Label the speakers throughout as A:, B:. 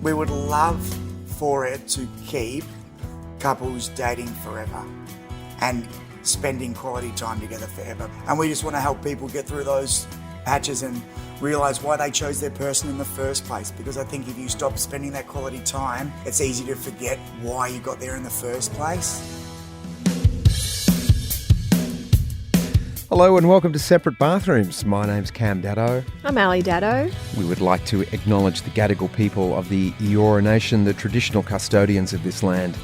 A: We would love for it to keep couples dating forever and spending quality time together forever. And we just want to help people get through those patches and realise why they chose their person in the first place. Because I think if you stop spending that quality time, it's easy to forget why you got there in the first place.
B: Hello and welcome to Separate Bathrooms. My name's Daddo.
C: I'm Daddo.
B: We would like to acknowledge the Gadigal people of the Eora Nation, the traditional custodians of this land,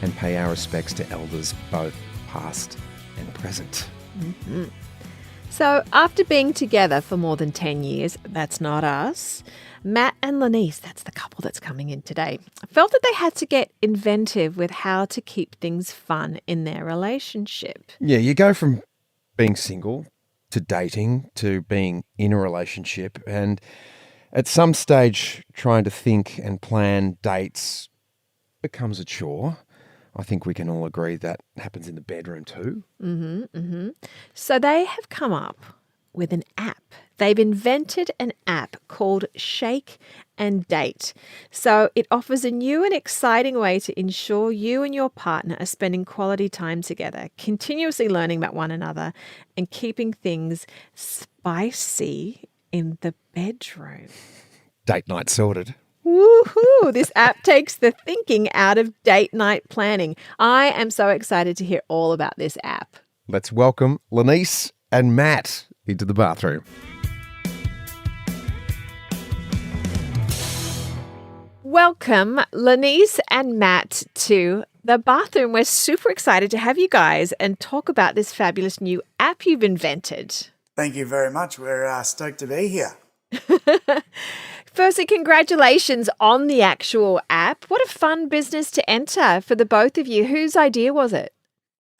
B: and pay our respects to elders both past and present.
C: Mm-hmm. So after being together for more than 10 years, that's not us, Matt and Lenise, that's the couple that's coming in today, felt that they had to get inventive with how to keep things fun in their relationship.
B: Yeah, you go from being single to dating to being in a relationship, and at some stage trying to think and plan dates becomes a chore. I think we can all agree that happens in the bedroom too.
C: So they have come up with an app. They've invented an app called Shake and Date. So it offers a new and exciting way to ensure you and your partner are spending quality time together, continuously learning about one another and keeping things spicy in the bedroom.
B: Date night sorted.
C: Woohoo! This app takes the thinking out of date night planning. I am so excited to hear all about this app.
B: Let's welcome Lenise and Matt into the bathroom.
C: Welcome, Lenise and Matt, to the bathroom. We're super excited to have you guys and talk about this fabulous new app you've invented.
A: Thank you very much. We're stoked to be here.
C: Firstly, congratulations on the actual app. What a fun business to enter for the both of you. Whose idea was it?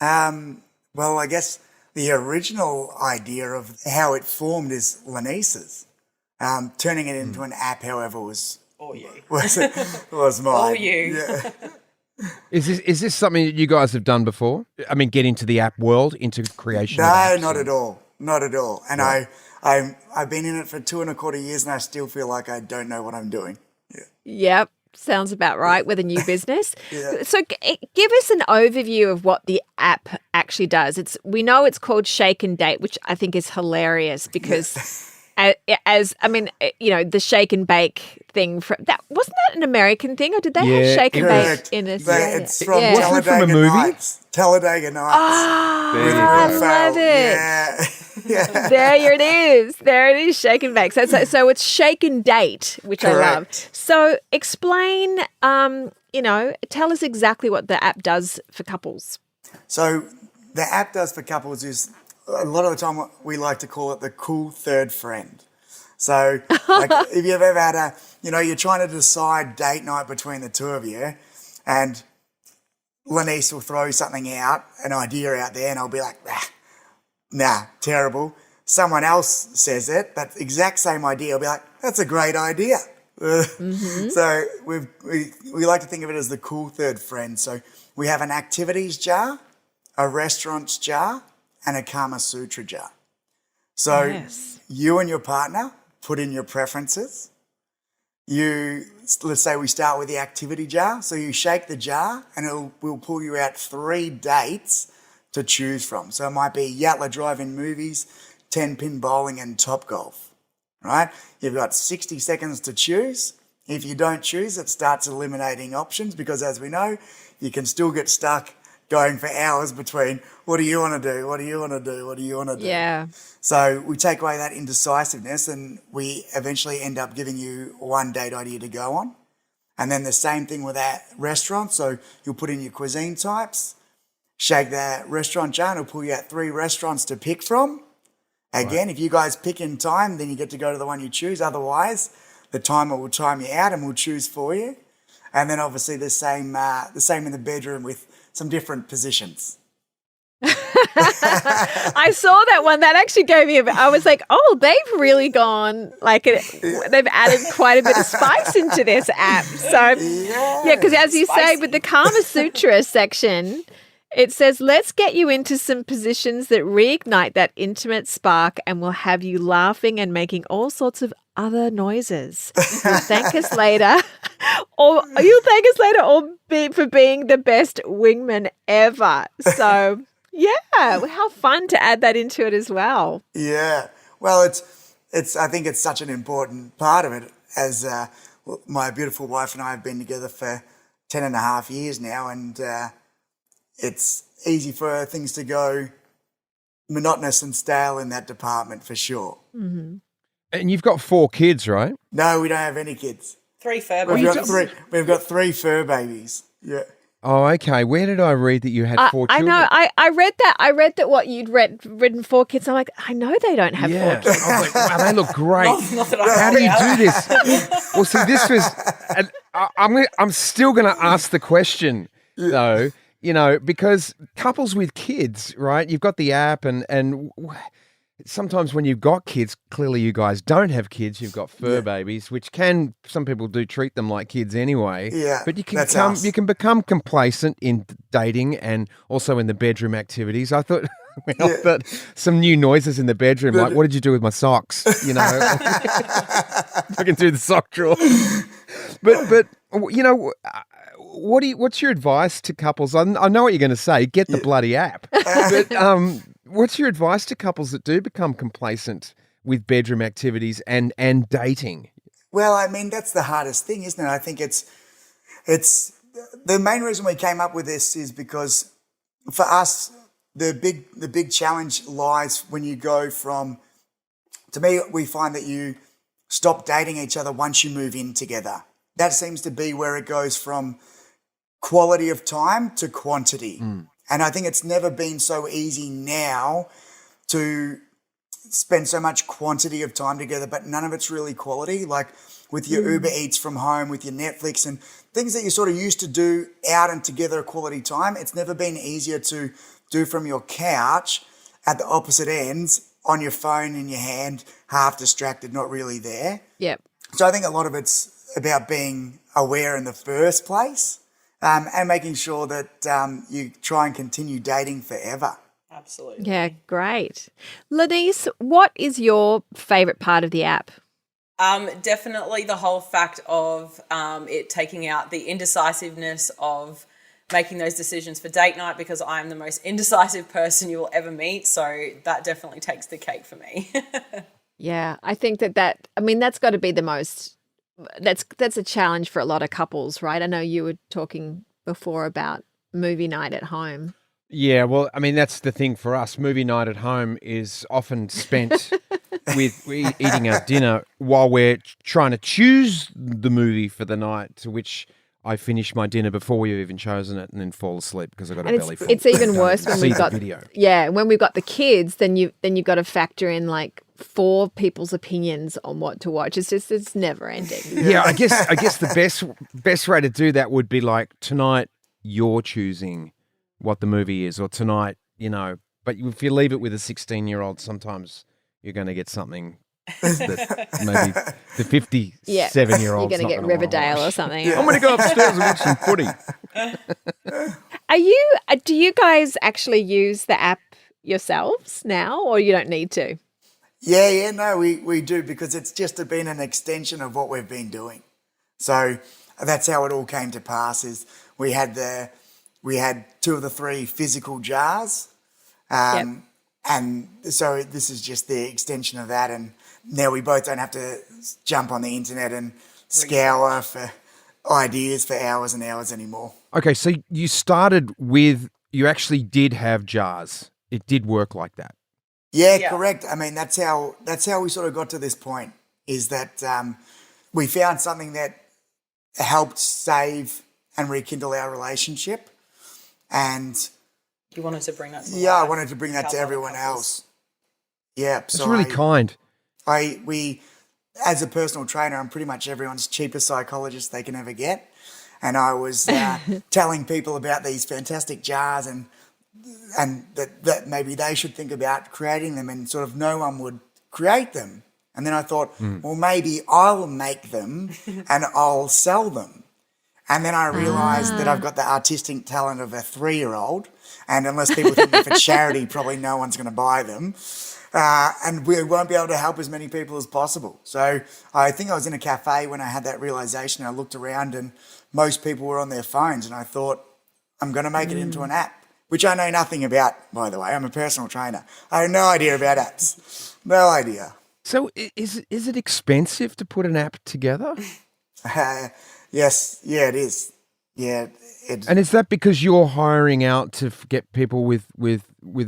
A: Well, I guess the original idea of how it formed is Lenise's. Turning it into an app, however, was mine.
C: All you.
A: Yeah.
B: Is this something that you guys have done before? I mean, get into the app world, into creation?
A: No, not at all. Not at all. And right. I've been in it for 2.25 years and I still feel like I don't know what I'm doing. Yeah.
C: Yep. Sounds about right with a new business.
A: Yeah.
C: So give us an overview of what the app actually does. We know it's called Shake and Date, which I think is hilarious because the shake and bake thing wasn't that an American thing, or did they have shake and bake in Australia?
A: It's from
B: Wasn't it from a movie?
A: Talladega Nights.
C: I love it.
A: Yeah.
C: There it is. There it is, shake and bake. So it's Shake and Date, which
A: Correct.
C: I love. So explain, tell us exactly what the app does for couples.
A: So the app does for couples is a lot of the time we like to call it the cool third friend. So like if you've ever had you're trying to decide date night between the two of you and Lenise will throw something out, an idea out there, and I'll be like, nah, terrible. Someone else says it, that exact same idea, I'll be like, that's a great idea. Mm-hmm. So we like to think of it as the cool third friend. So we have an activities jar, a restaurants jar, and a Kama Sutra jar. So you and your partner put in your preferences. Let's say we start with the activity jar. So you shake the jar and we'll pull you out 3 dates to choose from. So it might be Yatla Drive-In Movies, 10-pin bowling and Topgolf, right? You've got 60 seconds to choose. If you don't choose, it starts eliminating options because as we know, you can still get stuck going for hours between what do you want to do, what do you want to do, what do you want to do.
C: Yeah.
A: So we take away that indecisiveness and we eventually end up giving you one date idea to go on. And then the same thing with that restaurant. So you'll put in your cuisine types, shake that restaurant jar and it'll pull you out 3 restaurants to pick from. Again, if you guys pick in time, then you get to go to the one you choose. Otherwise, the timer will time you out and we'll choose for you. And then obviously the same in the bedroom with some different positions.
C: I saw that one. That actually gave me I was like, oh, they've really gone, they've added quite a bit of spice into this app. So, because as you say, with the Kama Sutra section, it says, let's get you into some positions that reignite that intimate spark and will have you laughing and making all sorts of other noises. You'll thank us later or you'll thank us later, or for being the best wingman ever. So, yeah, how fun to add that into it as well.
A: Yeah. Well, it's. I think it's such an important part of it, as my beautiful wife and I have been together for 10 and a half years now, and it's easy for things to go monotonous and stale in that department for sure.
C: Mm-hmm.
B: And you've got 4 kids, right?
A: No, we don't have any kids.
D: 3 fur
A: We've
D: babies.
A: got three. We've got 3 fur babies. Yeah.
B: Oh, okay. Where did I read that you had 4
C: I
B: children?
C: know. I read that. I read that what you'd written 4 kids. I'm like, I know they don't have 4 kids.
B: I was like, wow, they look great.
D: Not that I
B: How do you
D: found
B: do
D: out.
B: this? Well, see, this was, and I'm still going to ask the question though, because couples with kids, right? You've got the app, and sometimes when you've got kids, clearly you guys don't have kids. You've got fur babies, which some people do treat them like kids anyway.
A: Yeah,
B: but you
A: that's us.
B: can become complacent in dating and also in the bedroom activities. I thought. But some new noises in the bedroom, like, what did you do with my socks? I can do the sock drawer. But what's your advice to couples? I know what you're going to say. Get the bloody app. But what's your advice to couples that do become complacent with bedroom activities and dating?
A: Well, I mean, that's the hardest thing, isn't it? I think it's the main reason we came up with this is because for us, the big challenge lies when you go from, to me, we find that you stop dating each other once you move in together. That seems to be where it goes from quality of time to quantity. And I think it's never been so easy now to spend so much quantity of time together, but none of it's really quality. Like with your Uber Eats from home, with your Netflix and things that you sort of used to do out and together quality time, it's never been easier to do from your couch at the opposite ends on your phone in your hand, half distracted, not really there.
C: Yep.
A: So I think a lot of it's about being aware in the first place, and making sure that you try and continue dating forever.
D: Absolutely.
C: Yeah, great. Lenise, what is your favourite part of the app?
D: Definitely the whole fact of it taking out the indecisiveness of making those decisions for date night, because I'm the most indecisive person you will ever meet. So that definitely takes the cake for me.
C: Yeah, I think that's got to be the most, that's a challenge for a lot of couples, right? I know you were talking before about movie night at home.
B: Yeah, well, I mean, that's the thing for us. Movie night at home is often spent with eating our dinner while we're trying to choose the movie for the night, to which I finish my dinner before we've even chosen it and then fall asleep because I've got a belly full.
C: It's even worse when we've got
B: video.
C: Yeah, when we've got the kids, then you've got to factor in like 4 people's opinions on what to watch. It's never ending.
B: Yeah, I guess the best way to do that would be like, tonight you're choosing what the movie is, or tonight, but if you leave it with a 16-year-old, sometimes you're going to get something that maybe the 57-year-old.
C: You're going to get Riverdale or something.
B: I'm going to go upstairs and watch some footy.
C: Do you guys actually use the app yourselves now, or you don't need to?
A: No, we do, because it's just been an extension of what we've been doing. So that's how it all came to pass. Is we had 2 of the 3 physical jars, and so this is just the extension of that. And now we both don't have to jump on the internet and scour for ideas for hours and hours anymore.
B: Okay, so you started with, you actually did have jars. It did work like that.
A: Yeah, correct. I mean, that's how we sort of got to this point, is that we found something that helped save and rekindle our relationship. And
D: You wanted to bring that to
A: I
D: life.
A: wanted to bring that to everyone else. Yeah,
B: It's
A: so
B: really kind.
A: we, as a personal trainer, I'm pretty much everyone's cheapest psychologist they can ever get. And I was telling people about these fantastic jars and that maybe they should think about creating them, and sort of no one would create them. And then I thought, well, maybe I'll make them and I'll sell them. And then I realised that I've got the artistic talent of a 3-year-old, and unless people think they're for charity, probably no one's going to buy them. and we won't be able to help as many people as possible. So I think I was in a cafe when I had that realization. I looked around and most people were on their phones, and I thought, I'm going to make it into an app, which I know nothing about, by the way. I'm a personal trainer. I have no idea about apps. No idea.
B: So is it expensive to put an app together?
A: Yes, yeah, it is. Yeah,
B: And is that because you're hiring out to get people with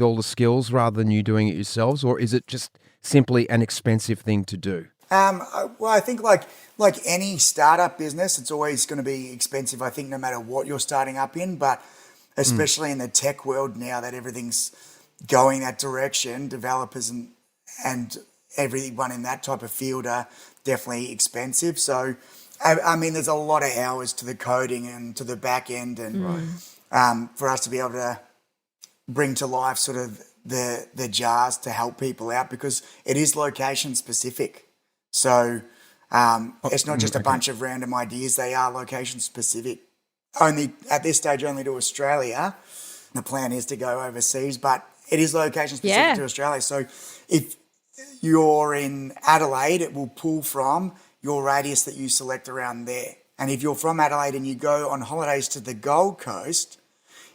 B: all the skills rather than you doing it yourselves, or is it just simply an expensive thing to do?
A: Well, I think like any startup business, it's always going to be expensive. I think no matter what you're starting up in, but especially in the tech world now that everything's going that direction, developers and everyone in that type of field are definitely expensive. So, I mean, there's a lot of hours to the coding and to the back end, and for us to be able to bring to life sort of the jars to help people out, because it is location specific. So it's not just a bunch of random ideas; they are location specific. Only at this stage, only to Australia. The plan is to go overseas, but it is location specific to Australia. So if you're in Adelaide, it will pull from your radius that you select around there. And if you're from Adelaide and you go on holidays to the Gold Coast,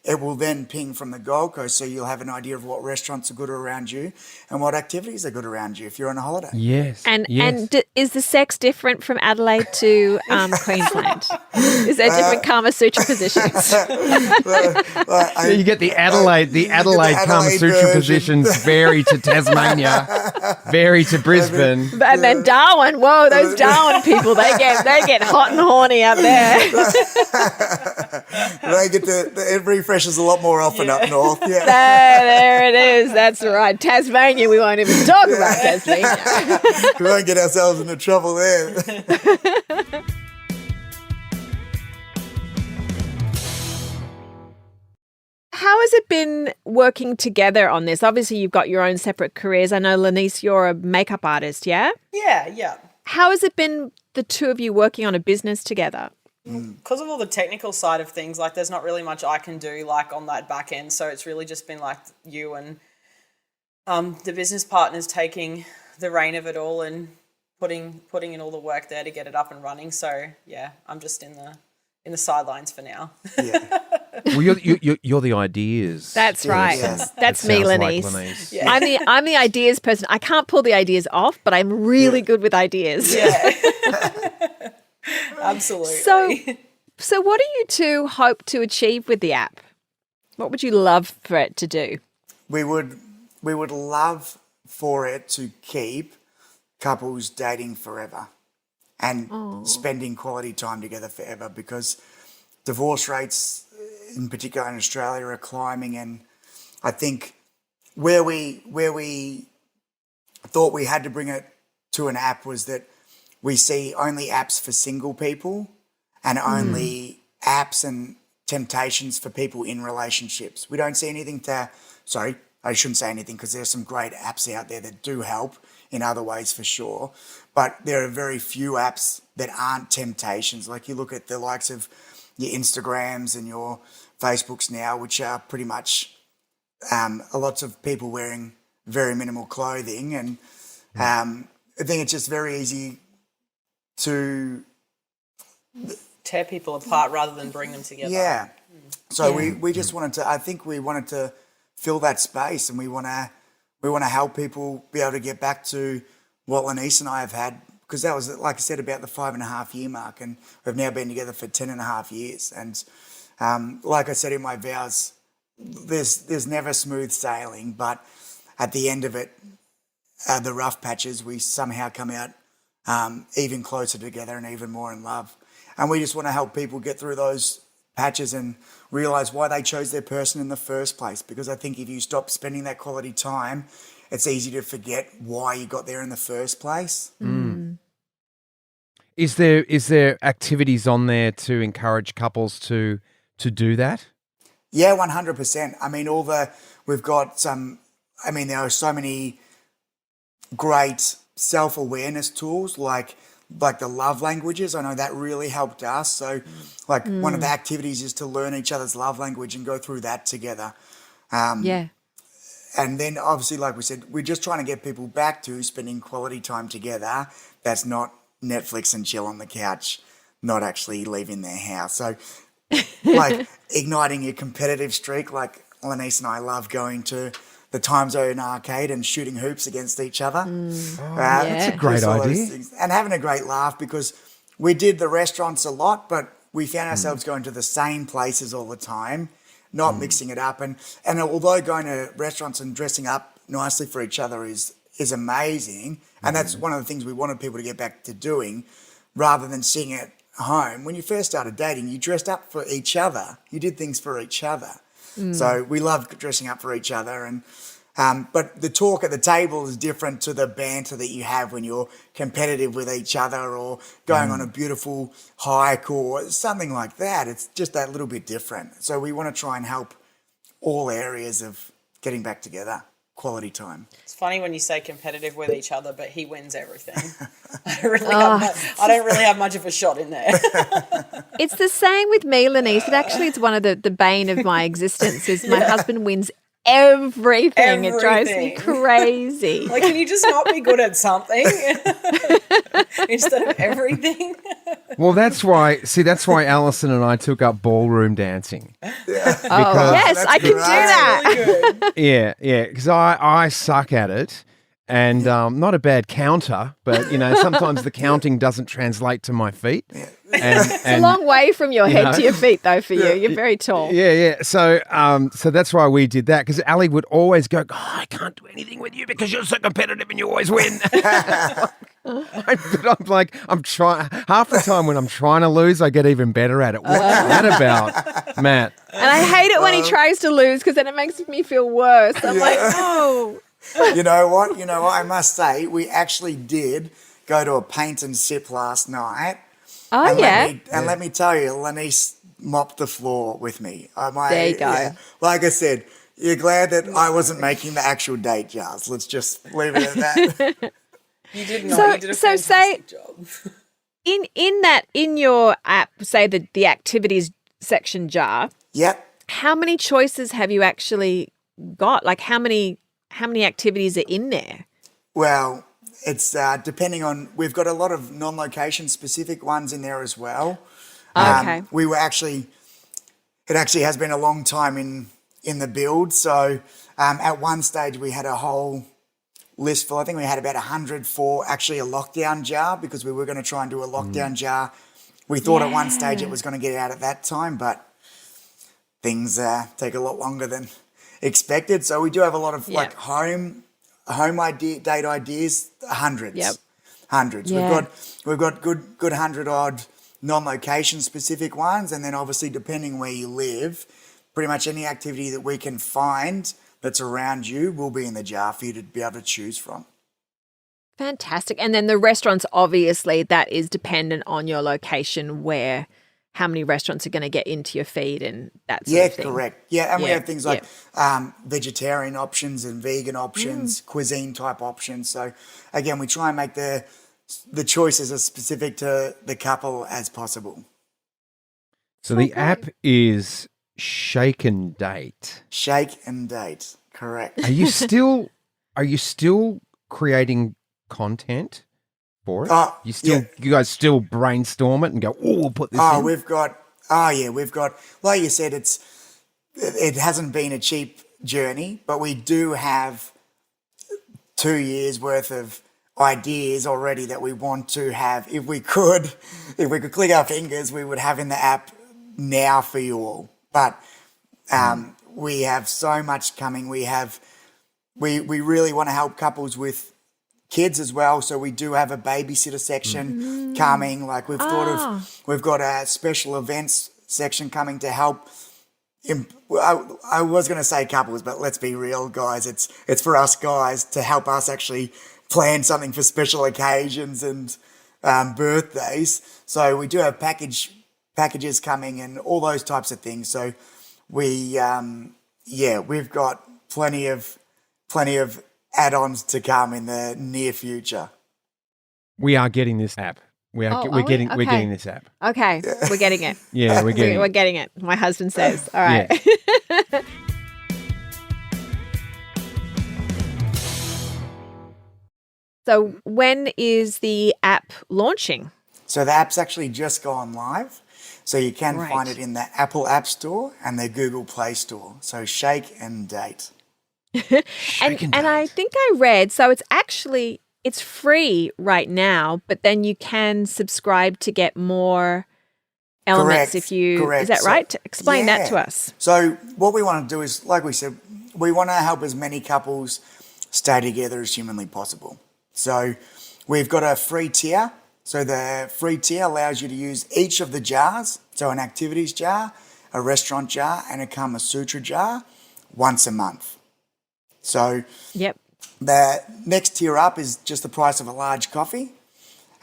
A: it will then ping from the Gold Coast, so you'll have an idea of what restaurants are good around you and what activities are good around you if you're on a holiday.
B: Yes.
C: And is the sex different from Adelaide to Queensland? Is there different Kama Sutra positions?
B: You get the Adelaide Kama Sutra
A: version.
B: positions vary to Tasmania, vary to Brisbane.
C: And then Darwin, whoa, those Darwin people, they get hot and horny up there.
A: They get it refreshes a lot more often up north. Yeah.
C: There it is. That's right. Tasmania, we won't even talk about Tasmania.
A: We won't get ourselves into trouble there.
C: How has it been working together on this? Obviously, you've got your own separate careers. I know, Lenise, you're a makeup artist, yeah?
D: Yeah.
C: How has it been, the two of you working on a business together?
D: Because of all the technical side of things, like there's not really much I can do like on that back end. So it's really just been like you and the business partners taking the reign of it all and putting in all the work there to get it up and running. So yeah, I'm just in the sidelines for now.
A: Yeah.
B: Well, you're the ideas.
C: That's right.
A: Yes.
C: That's
B: It
C: me,
B: sounds like
C: Lenise.
B: Lenise.
D: Yeah.
C: I'm the ideas person. I can't pull the ideas off, but I'm really good with ideas.
D: Yeah. Absolutely.
C: So what do you two hope to achieve with the app? What would you love for it to do?
A: We would love for it to keep couples dating forever and spending quality time together forever, because divorce rates, in particular in Australia, are climbing. And I think where we thought we had to bring it to an app was that we see only apps for single people and only apps and temptations for people in relationships. We don't see anything I shouldn't say anything, because there's some great apps out there that do help in other ways for sure. But there are very few apps that aren't temptations. Like you look at the likes of your Instagrams and your Facebooks now, which are pretty much lots of people wearing very minimal clothing. And I think it's just very easy to
D: tear people apart rather than bring them together.
A: Yeah. So we just wanted to, I think we wanted to fill that space, and we want to help people be able to get back to what Lenise and I have had, because that was, like I said, about the 5.5 year mark, and we've now been together for 10.5 years. And like I said in my vows, there's never smooth sailing, but at the end of it, the rough patches, we somehow come out even closer together and even more in love. And we just want to help people get through those patches and realise why they chose their person in the first place. Because I think if you stop spending that quality time, it's easy to forget why you got there in the first place.
B: Is there activities on there to encourage couples to do that?
A: Yeah, 100%. I mean, we've got some, I mean, there are so many great self-awareness tools like the love languages. I know that really helped us. So one of the activities is to learn each other's love language and go through that together. and then obviously, like we said, we're just trying to get people back to spending quality time together. That's not Netflix and chill on the couch, not actually leaving their house. So, like igniting your competitive streak. Like Lenise and I love going to the Time Zone arcade and shooting hoops against each other.
B: That's a great
A: Just all those
B: idea.
A: things. And having a great laugh, because we did the restaurants a lot, but we found ourselves going to the same places all the time, not mixing it up. And although going to restaurants and dressing up nicely for each other is amazing, and that's one of the things we wanted people to get back to doing, rather than sitting at home. When you first started dating, you dressed up for each other. You did things for each other. So we love dressing up for each other. And but the talk at the table is different to the banter that you have when you're competitive with each other or going on a beautiful hike or something like that. It's just that little bit different. So we want to try and help all areas of getting back together, quality time.
D: It's funny when you say competitive with each other, but he wins everything. I don't really have much of a shot in there.
C: It's the same with me, Lenise. It's one of the bane of my existence is my husband wins everything. It drives me crazy.
D: Like, can you just not be good at something instead of everything?
B: Well, that's why Alison and I took up ballroom dancing.
C: Yes, I can do that.
D: Really good.
B: Yeah, because I suck at it. And not a bad counter, but, sometimes the counting doesn't translate to my feet.
C: It's a long way from your head to your feet, though, for you. You're very tall.
B: Yeah. So that's why we did that, because Ali would always go, I can't do anything with you because you're so competitive and you always win. I'm trying. Half the time when I'm trying to lose, I get even better at it. What's that about, Matt?
C: And I hate it when he tries to lose because then it makes me feel worse. I'm like, oh.
A: You know what? I must say, we actually did go to a paint and sip last night.
C: Oh,
A: and let me tell you, Lenise mopped the floor with me.
C: There you go.
A: Yeah. Like I said, you're glad that I wasn't making the actual date jars. Let's just leave it at that.
D: You did not. You did a fantastic job.
C: In your app, say the activities section jar.
A: Yep.
C: How many choices have you actually got? Like how many activities are in there?
A: Well, it's depending on. We've got a lot of non-location specific ones in there as well.
C: Okay.
A: It actually has been a long time in the build. So at one stage we had a whole list full. I think we had about 100 for actually a lockdown jar, because we were going to try and do a lockdown jar. We thought at one stage it was going to get out at that time, but things take a lot longer than expected. So we do have a lot of like home date ideas, hundreds.
C: Yep.
A: Hundreds.
C: Yeah.
A: We've got good 100 odd non-location specific ones, and then obviously depending where you live, pretty much any activity that we can find that's around you will be in the jar for you to be able to choose from.
C: Fantastic. And then the restaurants, obviously, that is dependent on your location, where how many restaurants are going to get into your feed and that sort of thing.
A: Yeah, correct. Yeah, and we have things like vegetarian options and vegan options, cuisine type options. So again, we try and make the choices as specific to the couple as possible.
B: So the app is Shake and Date.
A: Shake and Date, correct.
B: Are you still creating content for it? You guys still brainstorm it and go, we'll put this in?
A: We've got, like you said, it hasn't been a cheap journey, but we do have 2 years worth of ideas already that we want to have. If we could click our fingers, we would have in the app now for you all. But we have so much coming. We really want to help couples with kids as well, so we do have a babysitter section coming. Like we've got a special events section coming to help. I was going to say couples, but let's be real, guys. It's for us guys to help us actually plan something for special occasions and birthdays. So we do have packages coming and all those types of things. So we've got plenty of add-ons to come in the near future.
B: We are getting this app. We're getting this app.
C: Okay, we're getting it.
B: Yeah, we're getting
C: it. My husband says. All right.
B: Yeah.
C: So when is the app launching?
A: So the app's actually just gone live. So you can
C: Right.
A: find it in the Apple App Store and the Google Play Store. So Shake and Date.
C: And I think I read, so it's free right now, but then you can subscribe to get more elements
A: Correct,
C: is that
A: so-
C: right? Explain that to
A: yeah.
C: us.
A: So what we want to do is, like we said, we want to help as many couples stay together as humanly possible. So we've got a free tier. So the free tier allows you to use each of the jars, so an activities jar, a restaurant jar, and a Kama Sutra jar once a month. So
C: Yep.
A: the next tier up is just the price of a large coffee,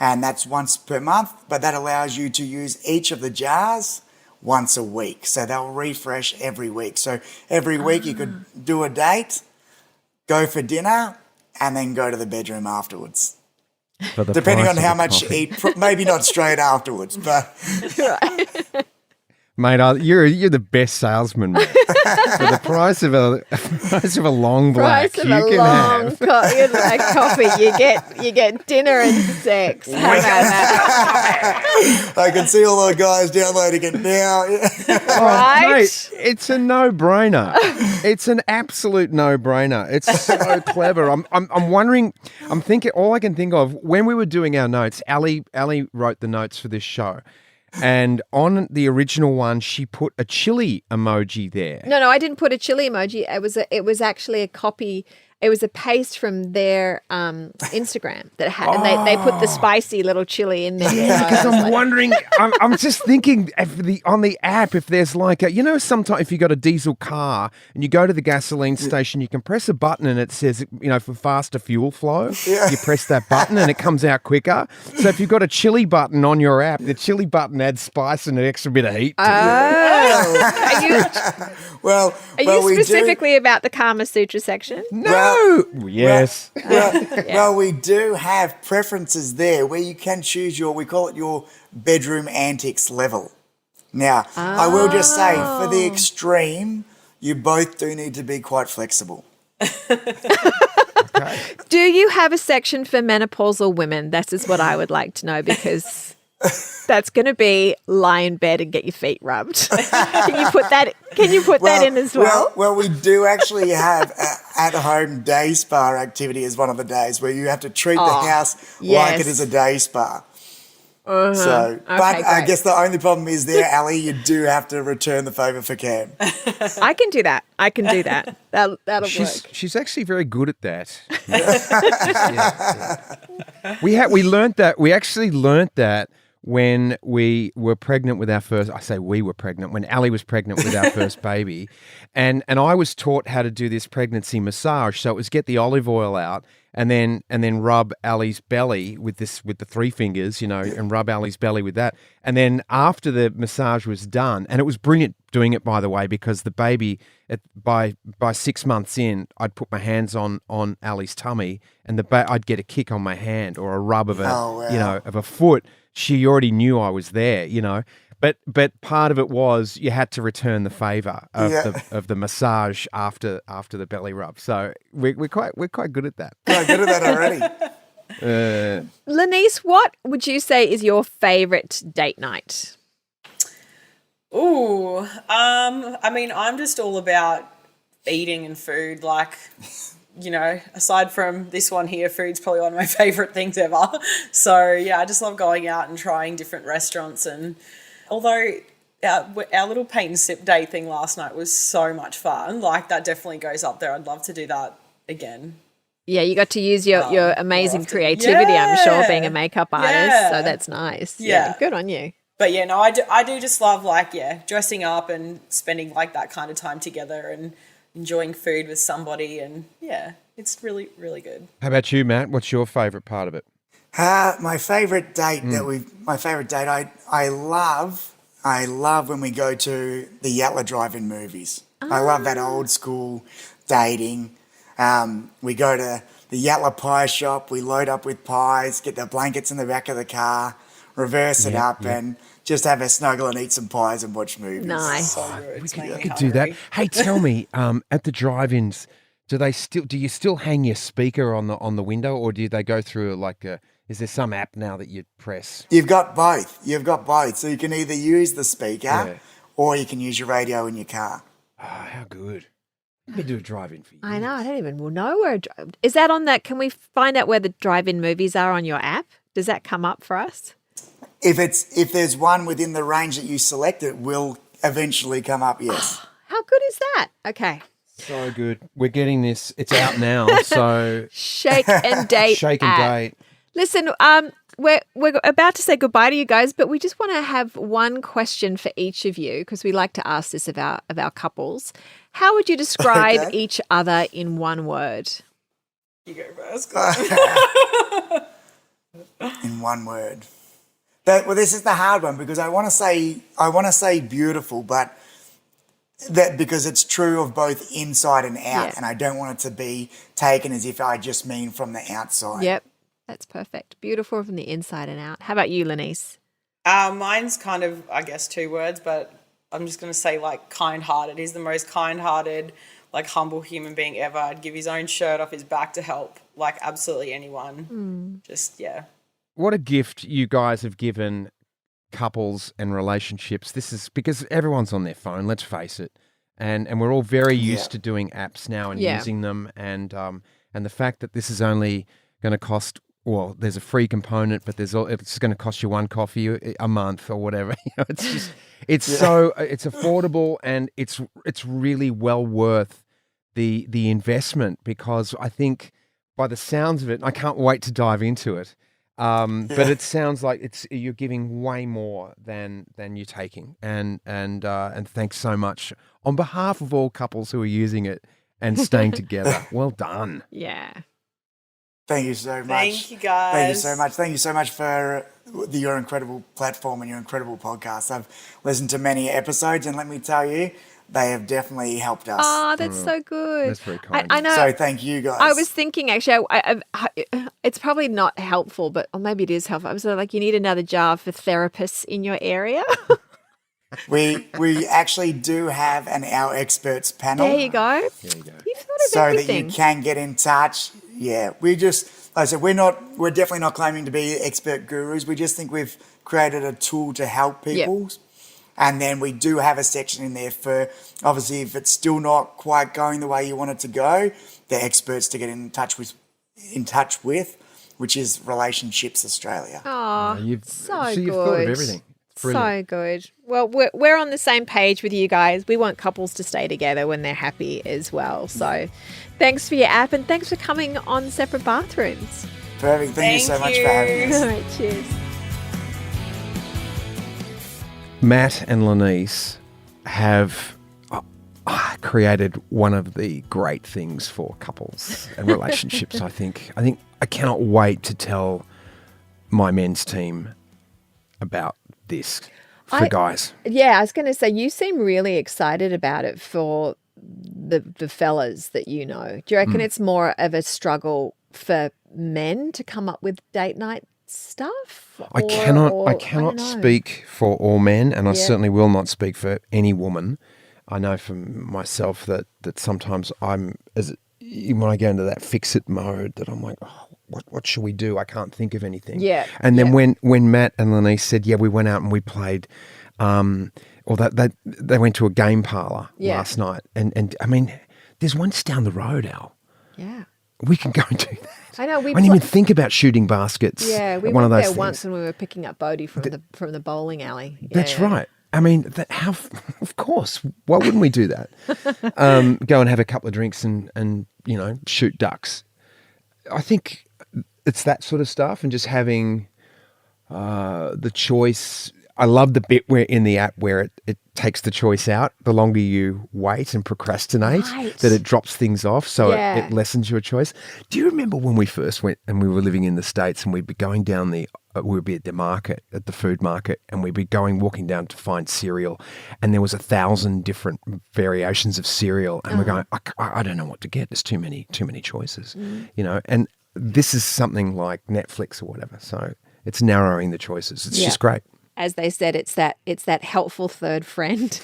A: and that's once per month, but that allows you to use each of the jars once a week. So they'll refresh every week. So every week you could do a date, go for dinner, and then go to the bedroom afterwards.
B: For the
A: Depending
B: price
A: on
B: of
A: how
B: a
A: much you
B: coffee.
A: eat, maybe not straight afterwards, but
B: Mate, you're the best salesman, mate. For the price of a long black,
C: Price of
B: you
C: a
B: can
C: long
B: have.
C: coffee. You get dinner and sex. How about that?
A: I can see all the guys downloading it now.
C: Right?
B: Mate, it's a no-brainer. It's an absolute no-brainer. It's so clever. I'm wondering. I'm thinking. All I can think of when we were doing our notes. Ali wrote the notes for this show, and on the original one, she put a chili emoji there.
C: No, I didn't put a chili emoji. It was actually a copy. It was a paste from their Instagram that had, and they put the spicy little chili in there.
B: Yeah,
C: So
B: because
C: I was
B: I'm
C: like,
B: wondering. I'm just thinking on the app if there's like sometimes if you got a diesel car and you go to the gasoline station, you can press a button and it says for faster fuel flow.
A: Yeah.
B: You press that button and it comes out quicker. So if you've got a chili button on your app, the chili button adds spice and an extra bit of heat. To it.
C: oh,
A: Well,
C: are
A: well,
C: you specifically about the Kama Sutra section?
B: No. Yes.
A: Well, we do have preferences there where you can choose we call it your bedroom antics level. Now, I will just say, for the extreme, you both do need to be quite flexible.
C: Do you have a section for menopausal women? That is what I would like to know, because that's going to be lie in bed and get your feet rubbed. Can you put that in as well?
A: Well, we do actually have at-home day spa activity as one of the days where you have to treat the house like it
C: yes.
A: is a day spa. So, but I
C: great.
A: guess the only problem is there, Ali, you do have to return the favour for Cam.
C: I can do that. That'll work.
B: She's actually very good at that. Yeah. We learnt that. We actually learnt that when we were pregnant with our first. I say we were pregnant when Ali was pregnant with our first baby, and I was taught how to do this pregnancy massage. So it was get the olive oil out and then rub Ali's belly with the 3 fingers, and rub Ali's belly with that. And then after the massage was done, and it was brilliant doing it, by the way, because the baby, by 6 months in, I'd put my hands on Ali's tummy, and I'd get a kick on my hand or a rub of of a foot. She already knew I was there, But part of it was you had to return the favour of the massage after the belly rub. So we're quite good at that.
A: Quite good at that already.
C: Lenise, what would you say is your favourite date night?
D: Ooh, I mean, I'm just all about eating and food. Like, aside from this one here, food's probably one of my favourite things ever. So yeah, I just love going out and trying different restaurants. And although our little paint and sip day thing last night was so much fun, like that definitely goes up there. I'd love to do that again.
C: Yeah, you got to use your amazing creativity, I'm sure, being a makeup artist.
D: Yeah.
C: So that's nice.
D: Yeah.
C: Good on you.
D: But yeah, no, I do just love dressing up and spending like that kind of time together and enjoying food with somebody, and yeah, it's really, really good.
B: How about you, Matt? What's your favourite part of it?
A: My favourite date I love when we go to the Yatla drive-in movies. I love that old school dating. We go to the Yatla pie shop, we load up with pies, get the blankets in the back of the car, reverse it up and just have a snuggle and eat some pies and watch movies.
C: Nice.
D: So good. It's making me
B: We could do that.
D: hungry.
B: Hey, tell me, at the drive-ins, Do you still hang your speaker on the window, or do they go through is there some app now that you press?
A: You've got both. So you can either use the speaker
B: Yeah.
A: or you can use your radio in your car.
B: Oh, how good. Let me do a drive-in for you.
C: I know. I don't even know where. Is that on that? Can we find out where the drive-in movies are on your app? Does that come up for us?
A: If there's one within the range that you select, it will eventually come up, yes.
C: How good is that? Okay.
B: So good. We're getting this. It's out now. So
C: Shake and date.
B: shake and
C: app.
B: date.
C: Listen, we're about to say goodbye to you guys, but we just want to have one question for each of you because we like to ask this of our couples. How would you describe
A: Okay.
C: each other in one word?
D: You go first.
A: In one word. This is the hard one because I want to say beautiful, but that because it's true of both inside and out,
C: Yeah.
A: and I don't want it to be taken as if I just mean from the outside.
C: Yep, that's perfect. Beautiful from the inside and out. How about you, Lenise?
D: Mine's kind of, I guess, 2 words, but I'm just going to say kind-hearted. He's the most kind-hearted, humble human being ever. I'd give his own shirt off his back to help absolutely anyone. Just, yeah.
B: What a gift you guys have given couples and relationships. This is because everyone's on their phone, let's face it. And we're all very used to doing apps now and using them. And the fact that this is only going to cost, well, there's a free component, but it's going to cost you one coffee a month or whatever. It's just, it's affordable, and it's really well worth the investment, because I think by the sounds of it, I can't wait to dive into it. But it sounds like you're giving way more than you're taking, and thanks so much on behalf of all couples who are using it and staying together. Well done.
C: Yeah.
A: Thank you so much.
D: Thank you, guys.
A: Thank you so much. Thank you so much for your incredible platform and your incredible podcast. I've listened to many episodes, and let me tell you, they have definitely helped us.
C: Oh, that's so good.
B: That's very kind.
C: I know.
A: So thank you guys.
C: I was thinking, actually, it's probably not helpful, or maybe it is helpful. I was like, you need another job for therapists in your area.
A: We actually do have our experts panel.
C: There you go.
B: There you go.
C: You've thought of
A: So
C: everything.
A: that you can get in touch. Yeah, like I said, we're definitely not claiming to be expert gurus. We just think we've created a tool to help people. And then we do have a section in there for, obviously, if it's still not quite going the way you want it to go, the experts to get in touch with, which is Relationships Australia.
C: Oh,
B: You've
C: so
B: you've
C: good.
B: thought of everything. Brilliant.
C: So good. Well, we're on the same page with you guys. We want couples to stay together when they're happy as well. So thanks for your app, and thanks for coming on Separate Bathrooms.
A: Perfect. Thank you so much for having us.
C: All right, cheers.
B: Matt and Lenise have created one of the great things for couples and relationships. I think I cannot wait to tell my men's team about this for guys.
C: Yeah, I was going to say, you seem really excited about it for the fellas that you know. Do you reckon it's more of a struggle for men to come up with date night stuff?
B: I cannot speak for all men, and I certainly will not speak for any woman. I know for myself that sometimes when I go into that fix-it mode, that I'm like, oh, what should we do? I can't think of anything.
C: Yeah.
B: And then when Matt and Lenise said, we went out and we played, they went to a game parlour last night, and I mean, there's one just down the road, Elle.
C: Yeah.
B: We can go and do that.
C: I know.
B: I didn't even think about shooting baskets.
C: Yeah, we
B: at one
C: went
B: of those
C: there
B: things.
C: once when we were picking up Bodie from the bowling alley. Yeah,
B: That's right. I mean, of course. Why wouldn't we do that? Go and have a couple of drinks and shoot ducks. I think it's that sort of stuff, and just having the choice. I love the bit where in the app where it takes the choice out. The longer you wait and procrastinate, that it drops things off, so it lessens your choice. Do you remember when we first went and we were living in the States, and we'd be going down we would be at the market, at the food market, and we'd be walking down to find cereal, and there was 1,000 different variations of cereal, and we're going, I don't know what to get. There's too many choices, and this is something like Netflix or whatever. So it's narrowing the choices. It's just great.
C: as they said, it's that helpful third friend.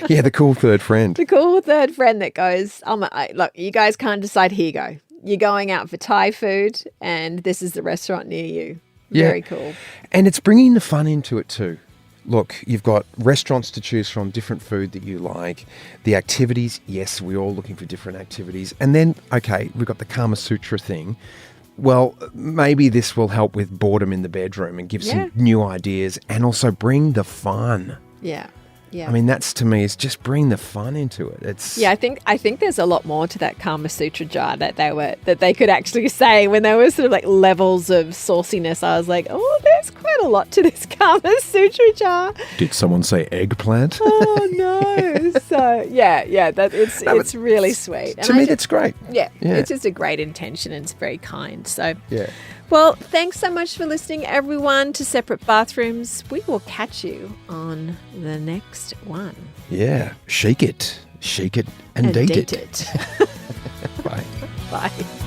B: Yeah, the cool third friend.
C: The cool third friend that goes, look, you guys can't decide. Here you go. You're going out for Thai food, and this is the restaurant near you.
B: Yeah.
C: Very cool.
B: And it's bringing the fun into it too. Look, you've got restaurants to choose from, different food that you like. The activities, yes, we're all looking for different activities. And then, okay, we've got the Kama Sutra thing. Well, maybe this will help with boredom in the bedroom and give some new ideas and also bring the fun.
C: Yeah. Yeah.
B: I mean, that's to me is just bring the fun into it. It's
C: I think there's a lot more to that Kama Sutra jar that they could actually say when there were sort of like levels of sauciness. I was like, oh, there's quite a lot to this Kama Sutra jar.
B: Did someone say eggplant?
C: Oh no! So it's really sweet.
B: To me, that's great.
C: Yeah,
B: Yeah.
C: it's just a great intention and it's very kind. So
B: Yeah.
C: Well, thanks so much for listening, everyone, to Separate Bathrooms. We will catch you on the next one.
B: Yeah. Shake it, and date it.
C: it.
B: Bye.
C: Bye.